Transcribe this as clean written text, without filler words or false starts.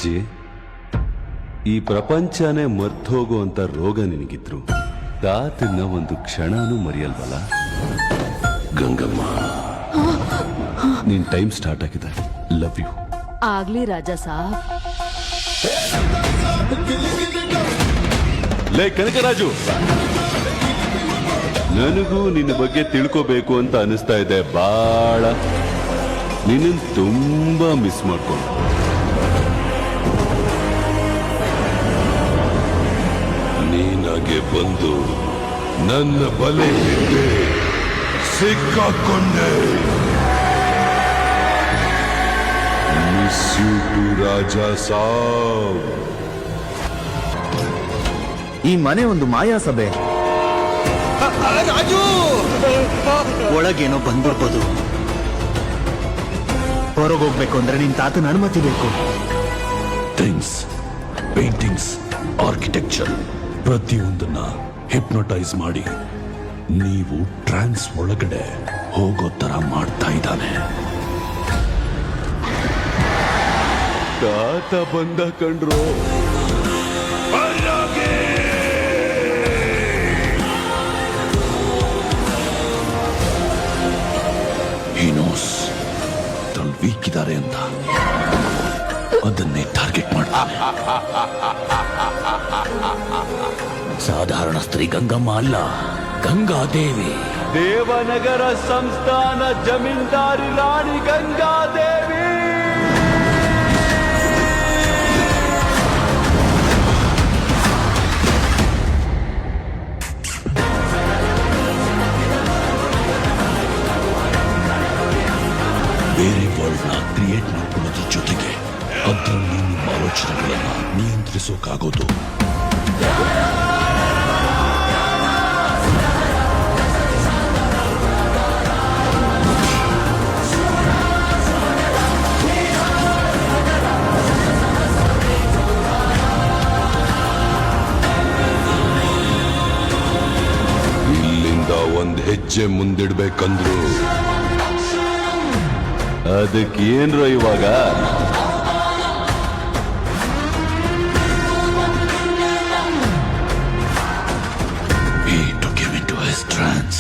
ಅಜ್ಜಿ, ಈ ಪ್ರಪಂಚನೇ ಮರ್ತೋಗುವಂತ ರೋಗ ನಿನಗಿದ್ರು ತಾತನ್ನ ಒಂದು ಕ್ಷಣನೂ ಮರೆಯಲ್ವಲ್ಲ? ಗಂಗಮ್ಮ, ನಿನ್ ಟೈಮ್ ಸ್ಟಾರ್ಟ್ ಆಗಿದೆ. Love you. ಆಗ್ಲಿ ರಾಜಾ ಸಾಬ್. ಲೇ ಕನಕರಾಜು, ನನಗೂ ನಿನ್ನ ಬಗ್ಗೆ ತಿಳ್ಕೋಬೇಕು ಅಂತ ಅನಿಸ್ತಾ ಇದೆ ಬಾಳ. ನಿನ್ನ ತುಂಬಾ ಮಿಸ್ ಮಾಡ್ಕೊಂಡು ನೀನಾಗೆ ಬಂದು ನನ್ನ ಬಲೆ ಹಿಂದೆ ಸಿಕ್ಕಾಕೊಂಡೆ. Miss you too Raja Saab. ಈ ಮನೆ ಒಂದು ಮಾಯಾ ಸಭೆ. ರಾಜು, ಒಳಗೇನೋ ಬಂದ್ಬಿಡ್ಬೋದು. ಹೊರಗೋಗ್ಬೇಕು ಅಂದ್ರೆ ನಿನ್ ತಾತನ ಅನುಮತಿ ಬೇಕು. ಥಿಂಗ್ಸ್, ಪೇಂಟಿಂಗ್ಸ್, ಆರ್ಕಿಟೆಕ್ಚರ್ ಪ್ರತಿಯೊಂದನ್ನ ಹಿಪ್ನೋಟೈಸ್ ಮಾಡಿ ನೀವು ಟ್ರಾನ್ಸ್ ಒಳಗಡೆ ಹೋಗೋ ತರ ಮಾಡ್ತಾ ಇದ್ದಾನೆ. ತಾತ ಬಂದ ಕಂಡ್ರು. ಹಿನೋಸ್ ತಲ್ ವೀಕ್ ಇದ್ದಾರೆ ಅಂತ ಅದನ್ನೇ ಟಾರ್ಗೆಟ್ ಮಾಡ್ತಾನೆ. ಸಾಧಾರಣ ಸ್ತ್ರೀ ಗಂಗಮ್ಮ ಅಲ್ಲ, ಗಂಗಾದೇವಿ. ದೇವನಗರ ಸಂಸ್ಥಾನ ಜಮೀನ್ದಾರಿ ರಾಣಿ ಗಂಗಾದೇವಿ. ಬೇರೆ ವರ್ಲ್ಡ್ ನ ಕ್ರಿಯೇಟ್ ಮಾಡ್ಕೊಳ್ಳೋದ್ರ ಜೊತೆಗೆ ಅದರಲ್ಲಿ ನಿಮ್ಮ ಆಲೋಚನೆಗಳನ್ನ ನಿಯಂತ್ರಿಸೋಕಾಗೋದು. ಇಲ್ಲಿಂದ ಒಂದ್ ಹೆಜ್ಜೆ ಮುಂದಿಡ್ಬೇಕಂದ್ರು ಅದಕ್ಕೇನ್ರ ಇವಾಗ? He took him into his trance.